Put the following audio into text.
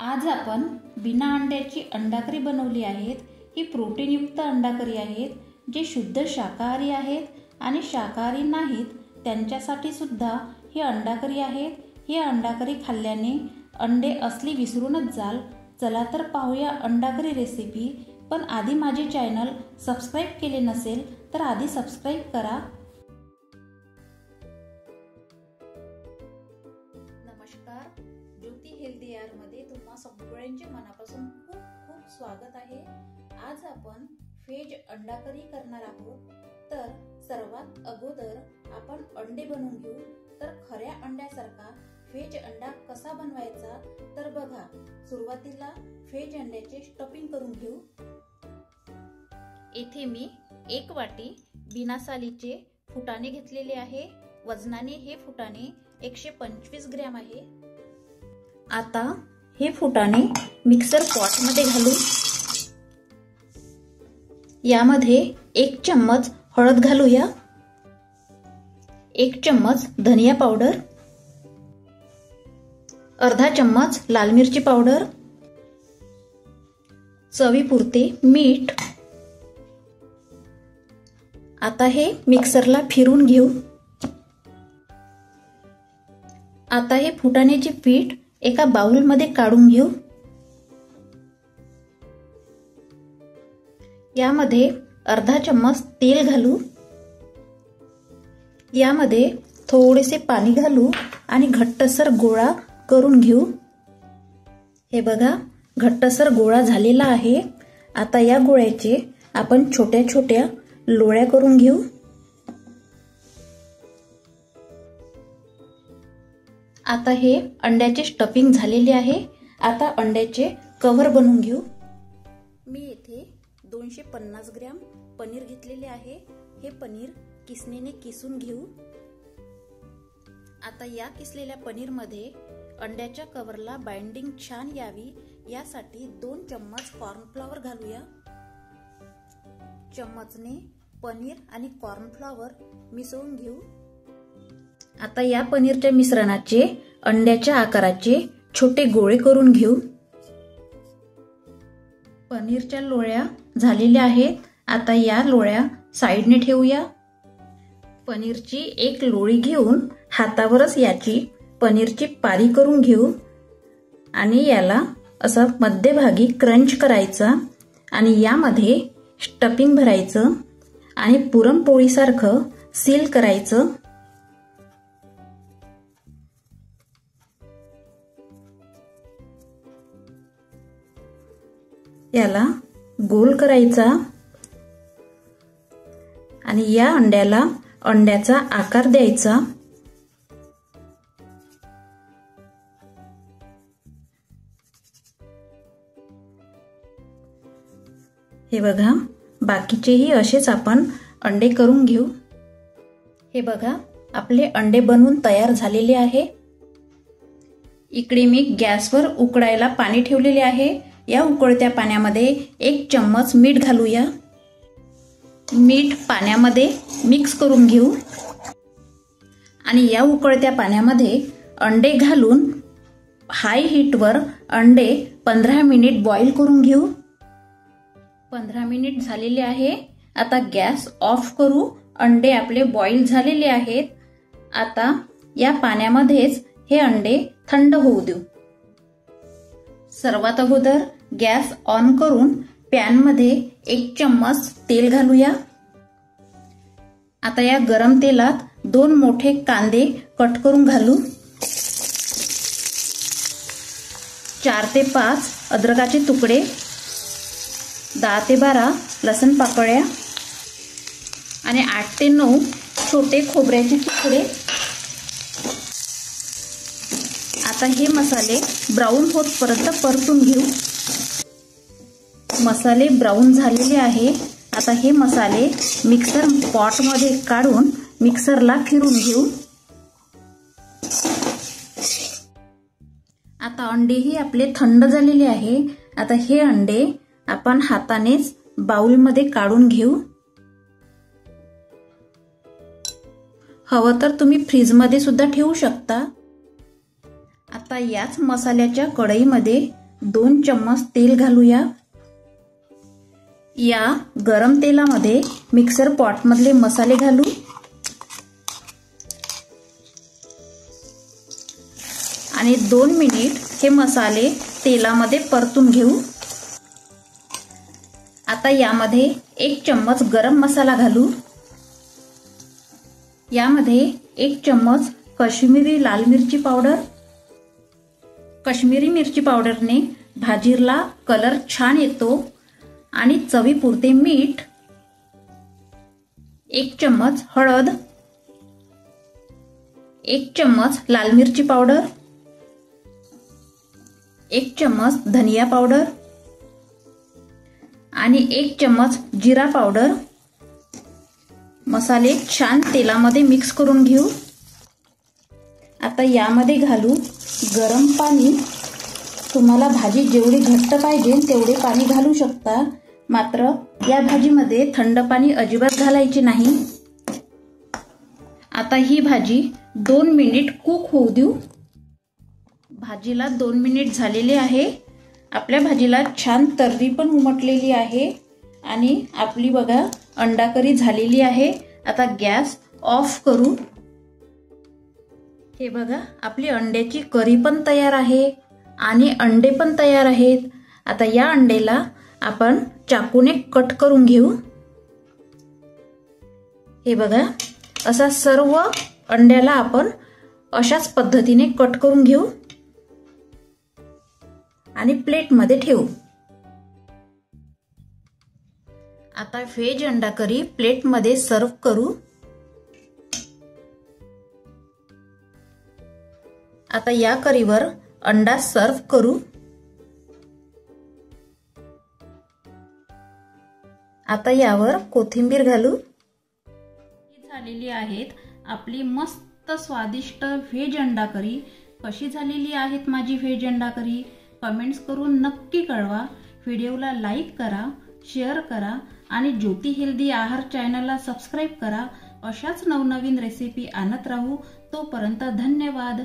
आज आपण बिना अंड्याची अंडाकरी बनवली आहेत। ही प्रोटीनयुक्त अंडाकरी आहेत, जे शुद्ध शाकाहारी आहेत आणि शाकाहारी नाहीत त्यांच्यासाठी सुद्धा ही अंडाकरी आहेत। ही अंडाकरी खाल्ल्याने अंडे असली विसरूनच जाल। चला तर पाहूया अंडाकरी रेसिपी। पण आधी माझे चॅनल सबस्क्राइब केले नसेल तर आधी सबस्क्राइब करा। नमस्कार, ज्योती हेल्दी यार मध्ये तुम्हा सगळ्यांचे मनापासून खूप खूप स्वागत आहे। आज आपण व्हेज अंडाकरी करणार आहोत। तर सर्वात अगोदर आपण अंडे बनवून घेऊ। तर खऱ्या अंड्यासारखा व्हेज अंडा कसा बनवायचा तर बघा। सुरुवातीला व्हेज अंड्याचे स्टफिंग करून घेऊ। येथे मी 1 वाटी बिना सालीचे फुटाणे घेतलेले आहे। वजनाने हे फुटाणे 125 ग्रॅम आहे। आता हे फुटाणे मिक्सर पॉट मध्ये घालू। यामध्ये 1 चम्मच हळद घालूया, 1 चम्मच धनिया पावडर, अर्धा चम्मच लाल मिरची पावडर, चवीपुरते मीठ। आता हे मिक्सरला फिरून घेऊ। आता हे फुटाण्याचे पीठ एका बाउल मध्ये काढून घेऊ। यामध्ये अर्धा चम्मच तेल घालू। यामध्ये थोडेसे पाणी घालू आणि घट्टसर गोळा करून घेऊ। हे बघा, घट्टसर गोळा झालेला आहे। आता या गोळ्याचे आपण छोट्या छोट्या लोळ्या करून घेऊ। आता हे अंड्याचे स्टफिंग झालेले आहे। आता अंड्याचे कव्हर बनवून घेऊ। मी येथे 250 ग्रॅम पनीर घेतलेले आहे। हे पनीर किसणीने किसून घेऊ। आता या किसलेल्या पनीर मध्ये अंड्याच्या कव्हरला बाइंडिंग छान यावी यासाठी 2 चम्मच कॉर्नफ्लॉवर घालूया। चम्मचने पनीर आणि कॉर्नफ्लॉवर मिसळून घेऊ। आता या पनीरच्या मिश्रणाचे अंड्याच्या आकाराचे छोटे गोळे करून घेऊ। पनीरच्या लोळ्या झालेल्या आहेत। आता या लोळ्या साइडने ठेवूया। पनीरची एक लोळी घेऊन हातावरच याची पनीरची पारी करून घेऊ आणि याला असं मध्यभागी क्रंच करायचा आणि यामध्ये स्टफिंग भरायचं आणि पुरणपोळीसारखं सील करायचं। याला गोल करायचा आणि या अंड्याला अंड्याचा आकार द्यायचा। हे बघा, बाकीचेही असेच आपण अंडे करून घेऊ। हे बघा, आपले अंडे बनवून तयार झालेले आहे। इकडे मी गॅसवर उकळायला पाणी ठेवलेले आहे। या उकळत्या पाण्यामध्ये 1 चम्मच मीठ घालूया। मीठ पाण्यामध्ये मिक्स करून घेऊ आणि या उकळत्या पाण्यामध्ये अंडे घालून हाय हीटवर अंडे 15 मिनिट बॉईल करून घेऊ। 15 मिनिट झालेले आहे। आता गॅस ऑफ करू। अंडे आपले बॉईल झालेले आहेत। आता या पाण्यामध्येच हे अंडे थंड होऊ देऊ। सर्वात अगोदर गॅस ऑन करून पॅन मध्ये 1 चम्मच तेल घालूया। आता या गरम तेलात 2 मोठे कांदे कट करून घालू। 4 ते 5 अद्रकाचे तुकडे, 10 ते 12 लसूण पाकळ्या आणि 8 ते 9 छोटे खोबऱ्याचे तुकडे। आता हे मसाले ब्राऊन होतपर्यंत परतून घेऊ। मसाले ब्राऊन झालेले आहे। आता हे मसाले मिक्सर पॉट मध्ये काढून मिक्सरला फिरून घेऊ। आता अंडेही आपले थंड झालेले आहे। आता हे अंडे आपण हातानेच बाउल मध्ये काढून घेऊ। हवं तर तुम्ही फ्रीज मध्ये सुद्धा ठेवू शकता। आता याच मसाल्याच्या कढईमध्ये 2 चम्मच तेल घालूया। या गरम तेलामध्ये मिक्सर पॉट मधले मसाले घालू आणि 2 मिनिट हे मसाले तेलामध्ये परतून घेऊ। आता यामध्ये 1 चम्मच गरम मसाला घालू। यामध्ये 1 चम्मच काश्मीरी लाल मिरची पावडर। काश्मीरी मिरची पावडरने भाजीला कलर छान येतो आणि चवीपुरते मीठ, 1 चम्मच हळद, 1 चम्मच लाल मिरची पावडर, 1 चम्मच धनिया पावडर आणि 1 चम्मच जिरा पावडर। मसाले छान तेलामध्ये मिक्स करून घेऊ। आता यामध्ये घालू गरम पाणी। तुम्हाला भाजी जेवढी घट्ट पाहिजे तेवढे पाणी घालू शकता, मात्र या भाजीमध्ये थंड पाणी अजिबात घालायचे नाही। आता ही भाजी 2 मिनिट कुक होऊ देऊ। भाजीला 2 मिनिट झालेले आहे। आपल्या भाजीला छान तर्री पण उमटलेली आहे आणि आपली बघा अंडा करी झालेली आहे। आता गॅस ऑफ करू। हे बघा आपली अंड्याची करी पण तयार आहे आणि अंडे पण तयार आहेत। आता या अंडेला आपण चाकूने कट करून घेऊ। हे बघा असा सर्व अंड्याला आपण अशाच पद्धतीने कट करून घेऊ आणि प्लेटमध्ये ठेवू। आता व्हेज अंडा करी प्लेटमध्ये सर्व करू। आता या करीवर अंडा सर्व करू। आता यावर कोथिंबीर घालू। झालेली आहेत आपली मस्त स्वादिष्ट व्हेज अंडा करी। कशी झालेली आहेत माझी व्हेज अंडा करी कमेंट्स करून नक्की कळवा। व्हिडिओला लाईक करा, शेअर करा आणि ज्योती हेल्दी आहार चॅनलला सबस्क्राईब करा। अशाच नवनवीन रेसिपी आणत राहू। तोपर्यंत धन्यवाद।